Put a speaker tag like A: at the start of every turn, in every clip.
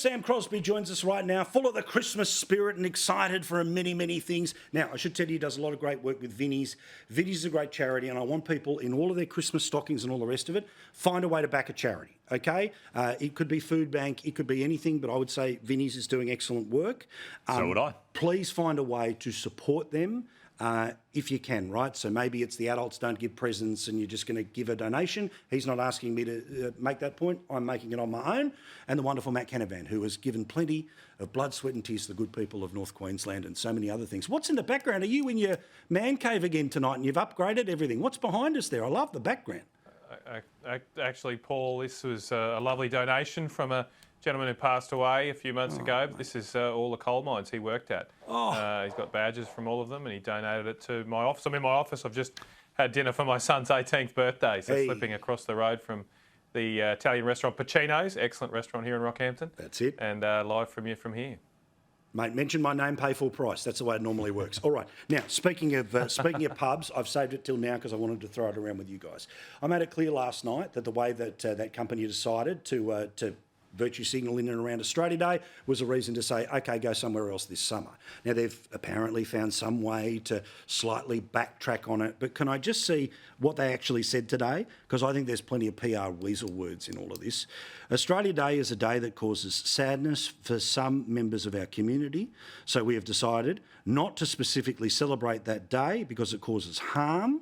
A: Sam Crosby joins us right now, full of the Christmas spirit and excited for many, many things. Now, I should tell you, he does a lot of great work with Vinnie's. Vinnie's is a great charity, and I want people in all of their Christmas stockings and all the rest of it, find a way to back a charity, okay? It could be food bank, it could be anything, but I would say Vinnie's is doing excellent work.
B: So would I.
A: Please find a way to support them. If you can, right? So maybe it's the adults don't give presents and you're just going to give a donation. He's not asking me to make that point. I'm making it on my own. And the wonderful Matt Canavan, who has given plenty of blood, sweat and tears to the good people of North Queensland and so many other things. What's in the background? Are you in your man cave again tonight and you've upgraded everything? What's behind us there? I love the background.
C: Actually, Paul, this was a lovely donation from a gentleman who passed away a few months ago. Mate. This is all the coal mines he worked at. He's got badges from all of them and he donated it to my office. I'm in my office. I've just had dinner for my son's 18th birthday. So slipping across the road from the Italian restaurant Pacino's, excellent restaurant here in Rockhampton.
A: That's it.
C: And live from you from here.
A: Mate, mention my name, pay full price. That's the way it normally works. All right. Now, speaking of pubs, I've saved it till now because I wanted to throw it around with you guys. I made it clear last night that the way that that company decided to virtue signal in and around Australia Day was a reason to say, OK, go somewhere else this summer. Now, they've apparently found some way to slightly backtrack on it, but can I just see what they actually said today? Because I think there's plenty of PR weasel words in all of this. Australia Day is a day that causes sadness for some members of our community, so we have decided not to specifically celebrate that day because it causes harm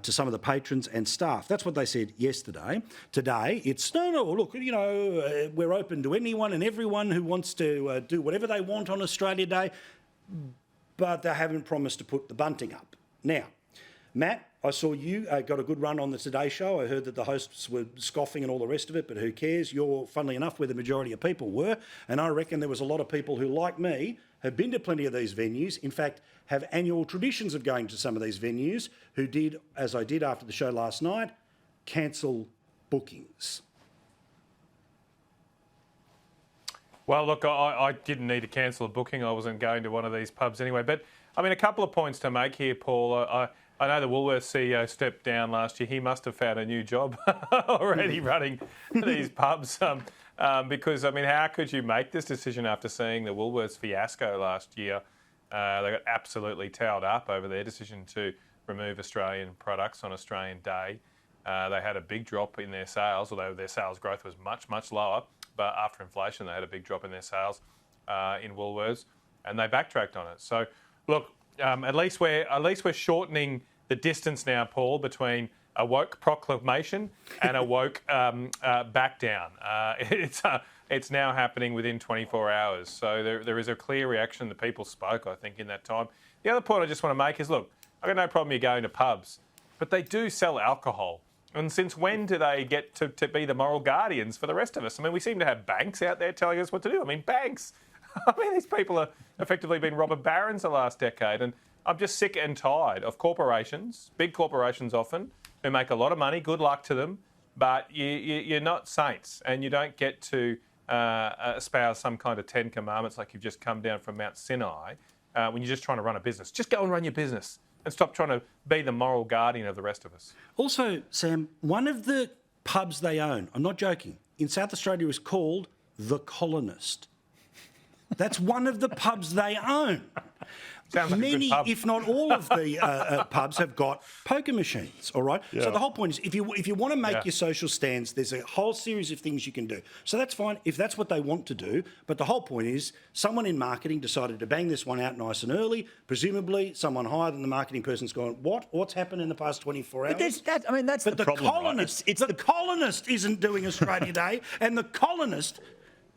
A: to some of the patrons and staff. That's what they said yesterday. Today, it's, no, look, you know, we're open to anyone and everyone who wants to do whatever they want on Australia Day, but they haven't promised to put the bunting up. Now, Matt, I saw you got a good run on the Today Show. I heard that the hosts were scoffing and all the rest of it, but who cares? You're, funnily enough, where the majority of people were, and I reckon there was a lot of people who, like me, have been to plenty of these venues, in fact, have annual traditions of going to some of these venues, who did, as I did after the show last night, cancel bookings.
C: Well, look, I didn't need to cancel a booking. I wasn't going to one of these pubs anyway. But, I mean, a couple of points to make here, Paul. I know the Woolworths CEO stepped down last year. He must have found a new job already running these pubs. Because, I mean, how could you make this decision after seeing the Woolworths fiasco last year? They got absolutely towed up over their decision to remove Australian products on Australian Day. They had a big drop in their sales, although their sales growth was much, much lower. But after inflation, they had a big drop in their sales in Woolworths, and they backtracked on it. So, look, at least we're shortening the distance now, Paul, between a woke proclamation and a woke back down. It's now happening within 24 hours. So there is a clear reaction. The people spoke, I think, in that time. The other point I just want to make is, look, I've got no problem you going to pubs, but they do sell alcohol. And since when do they get to be the moral guardians for the rest of us? I mean, we seem to have banks out there telling us what to do. I mean, banks. I mean, these people have effectively been robber barons the last decade. And I'm just sick and tired of corporations, big corporations often, who make a lot of money. Good luck to them. But you're not saints, and you don't get to espouse some kind of 10 commandments like you've just come down from Mount Sinai when you're just trying to run a business. Just go and run your business and stop trying to be the moral guardian of the rest of us.
A: Also, Sam, one of the pubs they own, I'm not joking, in South Australia is called The Colonist. That's one of the pubs they own.
C: Sounds like
A: Many,
C: a good pub.
A: if not all of the pubs have got poker machines, all right?
B: Yeah.
A: So the whole point is if you want to make your social stands, there's a whole series of things you can do. So that's fine if that's what they want to do. But the whole point is someone in marketing decided to bang this one out nice and early. Presumably someone higher than the marketing person's gone, what's happened in the past 24 hours?
B: But that's the problem,
A: Colonist,
B: right? It's
A: the Colonist isn't doing Australia Day, and the Colonist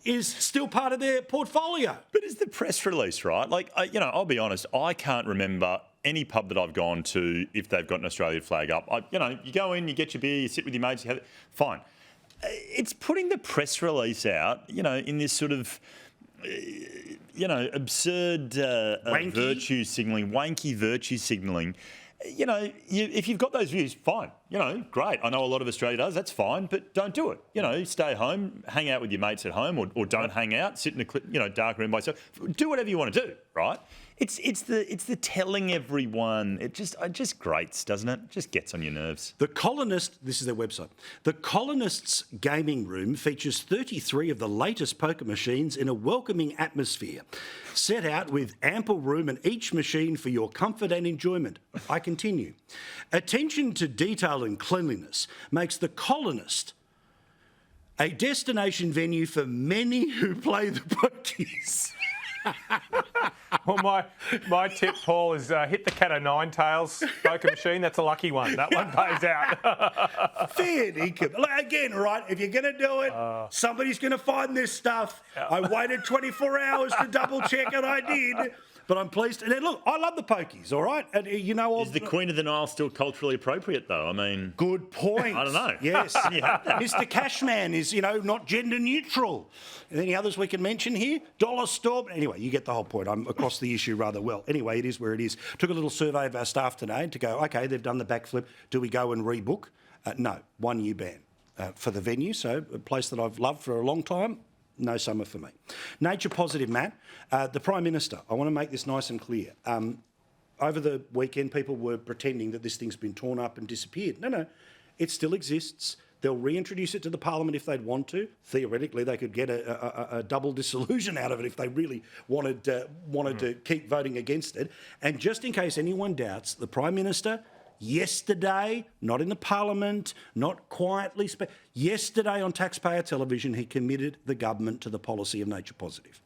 A: is still part of their portfolio.
B: But it's the press release, right? Like, I'll be honest, I can't remember any pub that I've gone to if they've got an Australian flag up. You go in, you get your beer, you sit with your mates, you have it, fine. It's putting the press release out, in this sort of, absurd virtue signalling, wanky virtue signalling. If you've got those views, fine. You know, great. I know a lot of Australia does. That's fine, but don't do it. You know, stay home, hang out with your mates at home, or don't hang out. Sit in a dark room by yourself. Do whatever you want to do. Right? It's the telling everyone. It just grates, doesn't it? Just gets on your nerves.
A: The Colonist, this is their website. The Colonist's gaming room features 33 of the latest poker machines in a welcoming atmosphere, set out with ample room in each machine for your comfort and enjoyment. I continue. Attention to detail and cleanliness makes the Colonist a destination venue for many who play the pokies.
C: Well, my tip, Paul, is hit the cat o' nine tails poker machine. That's a lucky one. That one pays out.
A: Fair dinkum. Like, again, right, if you're going to do it, somebody's going to find this stuff. I waited 24 hours to double check, and I did. But I'm pleased. And then, look, I love the pokies, all right? And you know,
B: Is the Queen of the Nile still culturally appropriate, though? I mean,
A: good point.
B: I don't know.
A: Yes. Mr. Cashman is, not gender neutral. Any others we can mention here? Dollar Store. Anyway, you get the whole point. I'm across the issue rather well. Anyway, it is where it is. Took a little survey of our staff today to go, okay, they've done the backflip. Do we go and rebook? No, 1 year ban for the venue. So a place that I've loved for a long time. No summer for me. Nature positive, Matt. The Prime Minister, I want to make this nice and clear. Over the weekend, people were pretending that this thing's been torn up and disappeared. No, it still exists. They'll reintroduce it to the Parliament if they'd want to. Theoretically, they could get a double dissolution out of it if they really wanted to keep voting against it. And just in case anyone doubts, the Prime Minister yesterday, not in the Parliament, not quietly, yesterday on taxpayer television, he committed the government to the policy of nature positive.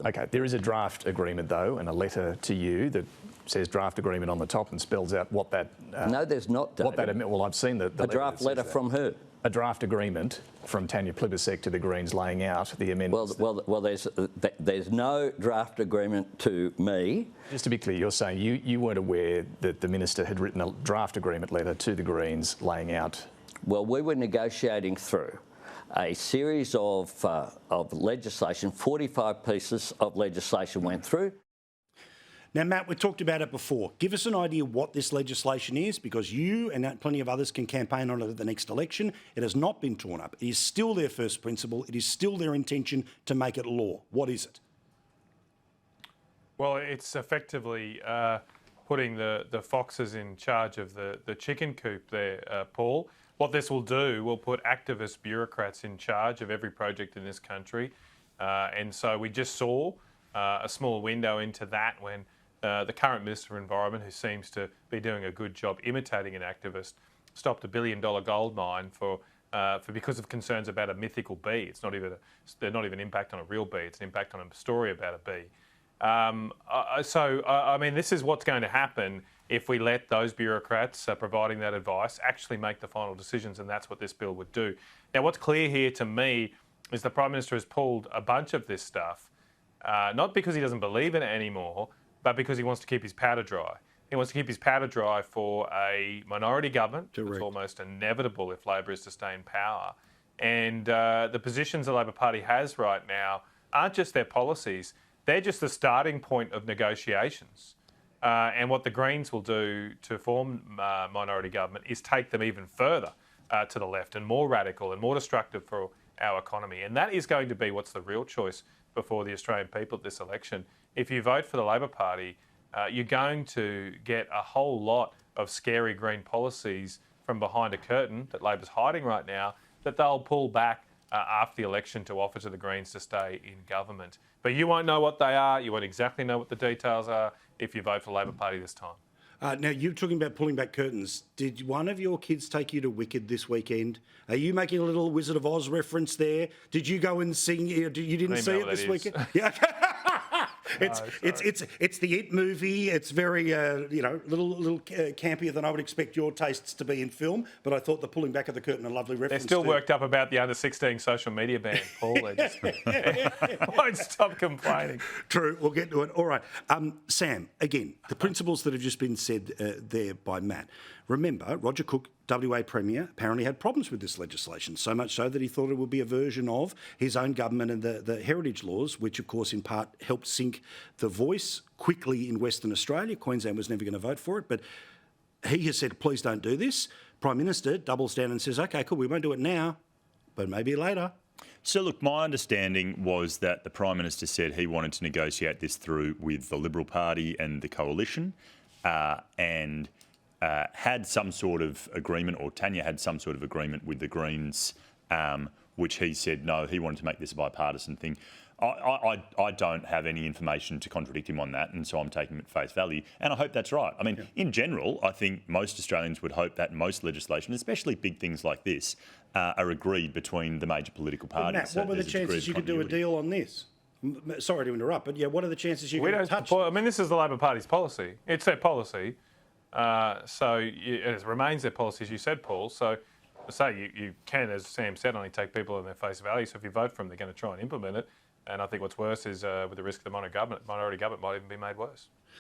D: Okay, there is a draft agreement, though, and a letter to you that says draft agreement on the top and spells out what that...
E: no, there's not, David.
D: What that admit. Well, I've seen the
E: a draft letter from who?
D: A draft agreement from Tanya Plibersek to the Greens laying out the amendments.
E: Well, there's no draft agreement to me.
D: Just to be clear, you're saying you weren't aware that the minister had written a draft agreement letter to the Greens laying out...
E: Well, we were negotiating through a series of legislation. 45 pieces of legislation went through.
A: Now, Matt, we talked about it before. Give us an idea what this legislation is, because you and plenty of others can campaign on it at the next election. It has not been torn up. It is still their first principle. It is still their intention to make it law. What is it?
C: Well, it's effectively putting the foxes in charge of the chicken coop there, Paul. What this will do will put activist bureaucrats in charge of every project in this country. And so we just saw a small window into that when the current Minister of Environment, who seems to be doing a good job imitating an activist, stopped $1 billion gold mine for because of concerns about a mythical bee. It's not even they're not even an impact on a real bee. It's an impact on a story about a bee. I mean, this is what's going to happen if we let those bureaucrats providing that advice actually make the final decisions, and that's what this bill would do. Now, what's clear here to me is the Prime Minister has pulled a bunch of this stuff, not because he doesn't believe in it anymore, but because he wants to keep his powder dry. He wants to keep his powder dry for a minority government.
A: Correct.
C: It's almost inevitable if Labor is to stay in power. And the positions the Labor Party has right now aren't just their policies, they're just the starting point of negotiations. And what the Greens will do to form minority government is take them even further to the left and more radical and more destructive for our economy. And that is going to be what's the real choice before the Australian people at this election. If you vote for the Labor Party, you're going to get a whole lot of scary green policies from behind a curtain that Labor's hiding right now that they'll pull back after the election to offer to the Greens to stay in government. But you won't know what they are. You won't exactly know what the details are if you vote for the Labor Party this time.
A: Now, you're talking about pulling back curtains. Did one of your kids take you to Wicked this weekend? Are you making a little Wizard of Oz reference there? Did you go and sing? You didn't see it this weekend? Yeah. It's the It movie. It's very little campier than I would expect your tastes to be in film. But I thought the pulling back of the curtain a lovely reference.
C: They're still worked up about the under-16 social media ban, Paul. They just won't stop complaining.
A: True. We'll get to it. All right, Sam. Again, the principles that have just been said there by Matt. Remember, Roger Cook, WA Premier, apparently had problems with this legislation, so much so that he thought it would be a version of his own government and the heritage laws, which, of course, in part helped sink the Voice quickly in Western Australia. Queensland was never going to vote for it, but he has said, please don't do this. Prime Minister doubles down and says, OK, cool, we won't do it now, but maybe later.
B: So, look, my understanding was that the Prime Minister said he wanted to negotiate this through with the Liberal Party and the coalition and had some sort of agreement, or Tanya had some sort of agreement with the Greens, which he said, no, he wanted to make this a bipartisan thing. I don't have any information to contradict him on that, and so I'm taking him at face value. And I hope that's right. I mean, in general, I think most Australians would hope that most legislation, especially big things like this, are agreed between the major political parties.
A: Matt, what were the chances you could do a deal on this? Sorry to interrupt, but yeah, what are the chances you could touch?
C: I mean, this is the Labor Party's policy. It's their policy. It remains their policy, as you said, Paul. So you can, as Sam said, only take people on their face value. So if you vote for them, they're going to try and implement it. And I think what's worse is with the risk of the minority government might even be made worse.